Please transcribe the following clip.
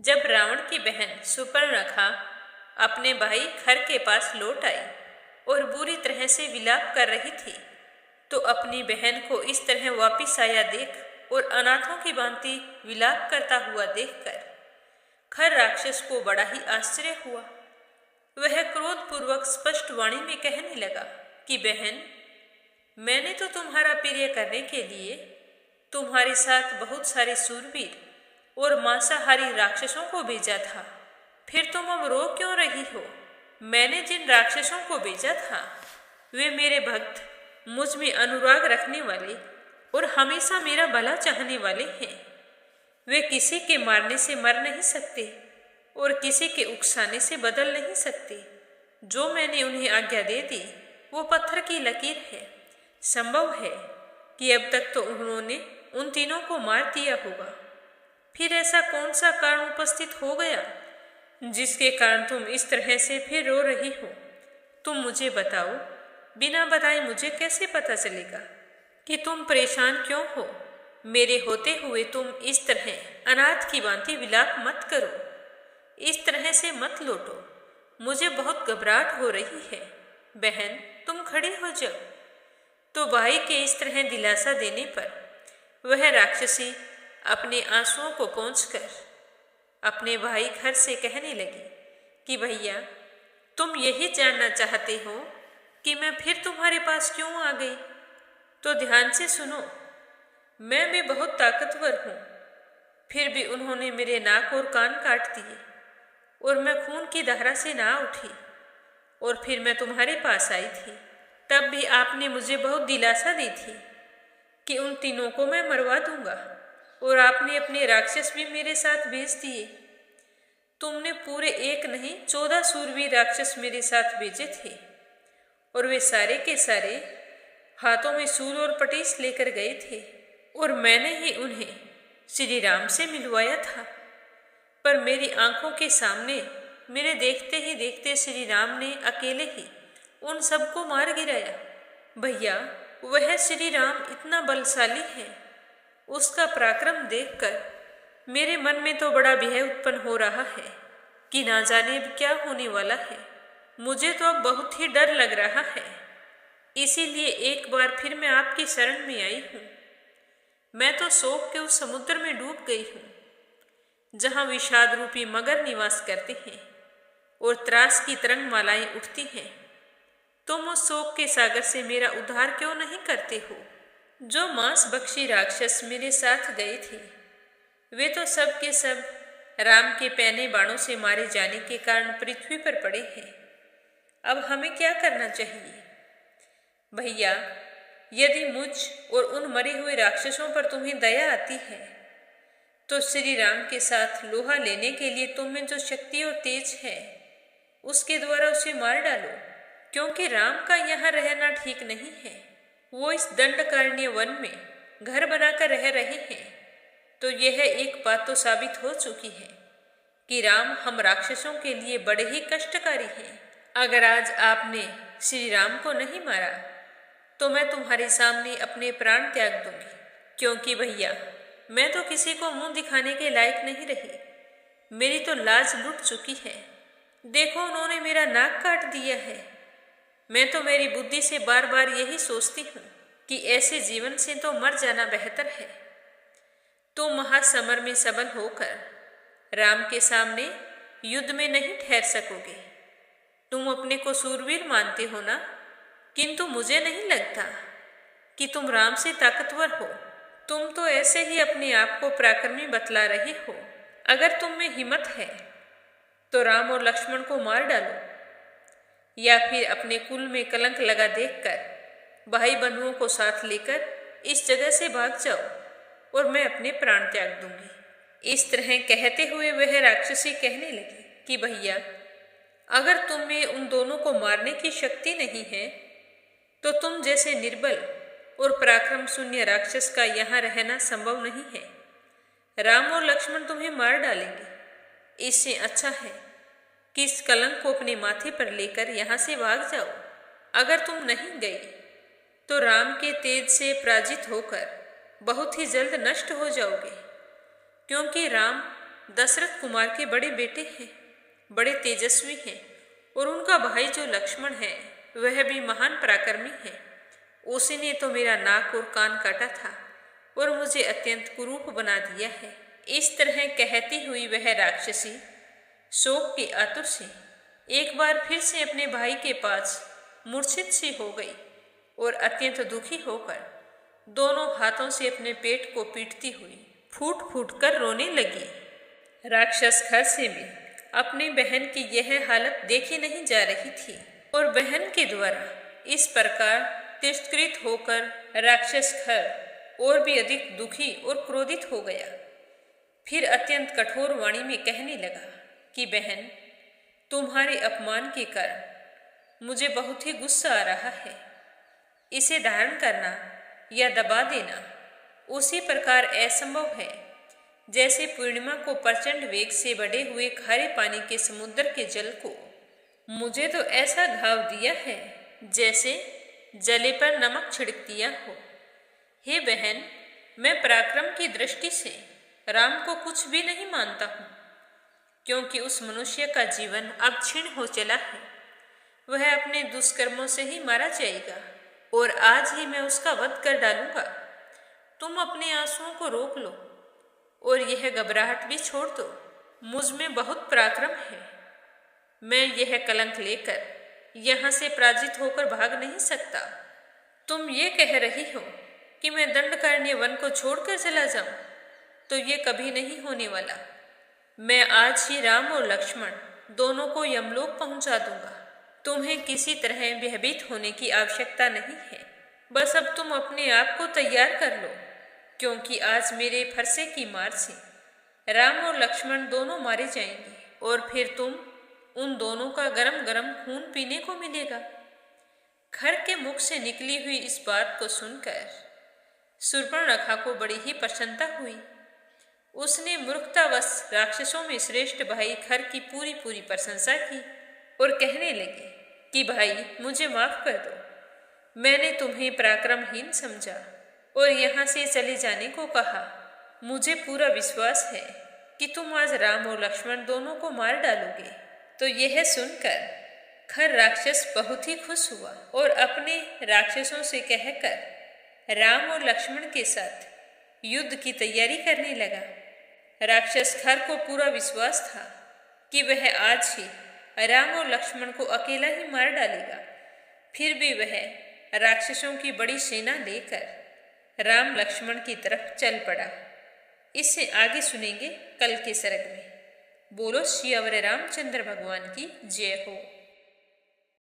जब रावण की बहन सुपर्णखा अपने भाई खर के पास लौट आई और बुरी तरह से विलाप कर रही थी, तो अपनी बहन को इस तरह वापिस आया देख और अनाथों की भांति विलाप करता हुआ देखकर खर राक्षस को बड़ा ही आश्चर्य हुआ। वह क्रोधपूर्वक स्पष्ट वाणी में कहने लगा कि बहन, मैंने तो तुम्हारा प्रिय करने के लिए तुम्हारे साथ बहुत सारे शूरवीर और मांसाहारी राक्षसों को भेजा था, फिर तुम अब रो क्यों रही हो? मैंने जिन राक्षसों को भेजा था वे मेरे भक्त, मुझ में अनुराग रखने वाले और हमेशा मेरा भला चाहने वाले हैं। वे किसी के मारने से मर नहीं सकते और किसी के उकसाने से बदल नहीं सकते। जो मैंने उन्हें आज्ञा दे दी वो पत्थर की लकीर है। संभव है कि अब तक तो उन्होंने उन तीनों को मार दिया होगा। फिर ऐसा कौन सा कारण उपस्थित हो गया जिसके कारण तुम इस तरह से फिर रो रही हो? तुम मुझे बताओ। बिना बताए मुझे कैसे पता चलेगा कि तुम परेशान क्यों हो? मेरे होते हुए तुम इस तरह अनाथ की भांति विलाप मत करो, इस तरह से मत लौटो। मुझे बहुत घबराहट हो रही है। बहन, तुम खड़ी हो जाओ। तो भाई के इस तरह दिलासा देने पर वह राक्षसी अपने आंसुओं को पोंछकर अपने भाई खर से कहने लगी कि भैया, तुम यही जानना चाहते हो कि मैं फिर तुम्हारे पास क्यों आ गई? तो ध्यान से सुनो। मैं भी बहुत ताकतवर हूँ, फिर भी उन्होंने मेरे नाक और कान काट दिए और मैं खून की धारा से ना उठी। और फिर मैं तुम्हारे पास आई थी, तब भी आपने मुझे बहुत दिलासा दी थी कि उन तीनों को मैं मरवा दूंगा, और आपने अपने राक्षस भी मेरे साथ भेज दिए। तुमने पूरे 1 नहीं 14 शूरवीर राक्षस मेरे साथ भेजे थे, और वे सारे के सारे हाथों में शूल और पटीस लेकर गए थे, और मैंने ही उन्हें श्री राम से मिलवाया था। पर मेरी आंखों के सामने मेरे देखते ही देखते श्री राम ने अकेले ही उन सबको मार गिराया। भैया, वह श्री राम इतना बलशाली है, उसका पराक्रम देखकर मेरे मन में तो बड़ा भय उत्पन्न हो रहा है कि ना जाने अब क्या होने वाला है। मुझे तो अब बहुत ही डर लग रहा है। इसीलिए एक बार फिर मैं आपकी शरण में आई हूँ। मैं तो शोक के उस समुद्र में डूब गई हूँ जहाँ विषाद रूपी मगर निवास करते हैं और त्रास की तरंग मालाएं उठती हैं। तुम उस शोक के सागर से मेरा उद्धार क्यों नहीं करते हो? जो मांस बख्शी राक्षस मेरे साथ गए थे वे तो सब के सब राम के पैने बाणों से मारे जाने के कारण पृथ्वी पर पड़े हैं। अब हमें क्या करना चाहिए? भैया, यदि मुझ और उन मरे हुए राक्षसों पर तुम्हें दया आती है तो श्री राम के साथ लोहा लेने के लिए तुम में जो शक्ति और तेज है उसके द्वारा उसे मार डालो, क्योंकि राम का यहाँ रहना ठीक नहीं है। वो इस दंडकारण्य वन में घर बनाकर रह रहे हैं। तो यह एक बात तो साबित हो चुकी है कि राम हम राक्षसों के लिए बड़े ही कष्टकारी हैं। अगर आज आपने श्री राम को नहीं मारा तो मैं तुम्हारे सामने अपने प्राण त्याग दूंगी, क्योंकि भैया, मैं तो किसी को मुंह दिखाने के लायक नहीं रही। मेरी तो लाज लुट चुकी है। देखो, उन्होंने मेरा नाक काट दिया है। मैं तो मेरी बुद्धि से बार बार यही सोचती हूँ कि ऐसे जीवन से तो मर जाना बेहतर है। तुम महासमर में सबल होकर राम के सामने युद्ध में नहीं ठहर सकोगे। तुम अपने को सूरवीर मानते हो ना, किंतु मुझे नहीं लगता कि तुम राम से ताकतवर हो। तुम तो ऐसे ही अपने आप को पराक्रमी बतला रहे हो। अगर तुम में हिम्मत है तो राम और लक्ष्मण को मार डालो, या फिर अपने कुल में कलंक लगा देखकर भाई बंधुओं को साथ लेकर इस जगह से भाग जाओ और मैं अपने प्राण त्याग दूंगी। इस तरह कहते हुए वह राक्षसी कहने लगी कि भैया, अगर तुम में उन दोनों को मारने की शक्ति नहीं है तो तुम जैसे निर्बल और पराक्रम शून्य राक्षस का यहाँ रहना संभव नहीं है। राम और लक्ष्मण तुम्हें मार डालेंगे। इससे अच्छा है कि इस कलंक को अपने माथे पर लेकर यहाँ से भाग जाओ। अगर तुम नहीं गई तो राम के तेज से पराजित होकर बहुत ही जल्द नष्ट हो जाओगे, क्योंकि राम दशरथ कुमार के बड़े बेटे हैं, बड़े तेजस्वी हैं, और उनका भाई जो लक्ष्मण है वह भी महान पराक्रमी है। उसी ने तो मेरा नाक और कान काटा था और मुझे अत्यंत कुरूप बना दिया है। इस तरह कहती हुई वह राक्षसी शोक के आतुर से एक बार फिर से अपने भाई के पास मूर्छित सी हो गई और अत्यंत दुखी होकर दोनों हाथों से अपने पेट को पीटती हुई फूट फूट कर रोने लगी। राक्षस घर से भी अपनी बहन की यह हालत देखी नहीं जा रही थी और बहन के द्वारा इस प्रकार तिरस्कृत होकर राक्षस घर और भी अधिक दुखी और क्रोधित हो गया। फिर अत्यंत कठोर वाणी में कहने लगा कि बहन, तुम्हारे अपमान के कारण मुझे बहुत ही गुस्सा आ रहा है। इसे धारण करना या दबा देना उसी प्रकार असंभव है जैसे पूर्णिमा को प्रचंड वेग से बढ़े हुए खारे पानी के समुद्र के जल को। मुझे तो ऐसा घाव दिया है जैसे जले पर नमक छिड़क दिया हो। हे बहन, मैं पराक्रम की दृष्टि से राम को कुछ भी नहीं मानता हूँ, क्योंकि उस मनुष्य का जीवन अब क्षीण हो चला है। वह अपने दुष्कर्मों से ही मारा जाएगा और आज ही मैं उसका वध कर डालूंगा। तुम अपने आंसुओं को रोक लो और यह घबराहट भी छोड़ दो। मुझ में बहुत पराक्रम है। मैं यह कलंक लेकर यहाँ से पराजित होकर भाग नहीं सकता। तुम ये कह रही हो कि मैं दंडकारण्य वन को छोड़कर चला जाऊं, तो ये कभी नहीं होने वाला। मैं आज ही राम और लक्ष्मण दोनों को यमलोक पहुंचा दूंगा। तुम्हें किसी तरह भयभीत होने की आवश्यकता नहीं है। बस अब तुम अपने आप को तैयार कर लो, क्योंकि आज मेरे फरसे की मार से राम और लक्ष्मण दोनों मारे जाएंगे और फिर तुम उन दोनों का गरम गरम खून पीने को मिलेगा। खर के मुख से निकली हुई इस बात को सुनकर शूर्पणखा को बड़ी ही प्रसन्नता हुई। उसने मूर्खतावश राक्षसों में श्रेष्ठ भाई खर की पूरी प्रशंसा की और कहने लगे कि भाई, मुझे माफ कर दो। मैंने तुम्हें पराक्रमहीन समझा और यहाँ से चले जाने को कहा। मुझे पूरा विश्वास है कि तुम आज राम और लक्ष्मण दोनों को मार डालोगे। तो यह सुनकर खर राक्षस बहुत ही खुश हुआ और अपने राक्षसों से कहकर राम और लक्ष्मण के साथ युद्ध की तैयारी करने लगा। राक्षस खर को पूरा विश्वास था कि वह आज ही राम और लक्ष्मण को अकेला ही मार डालेगा। फिर भी वह राक्षसों की बड़ी सेना लेकर राम लक्ष्मण की तरफ चल पड़ा। इससे आगे सुनेंगे कल के सर्ग में। बोलो सियावर रामचंद्र भगवान की जय हो।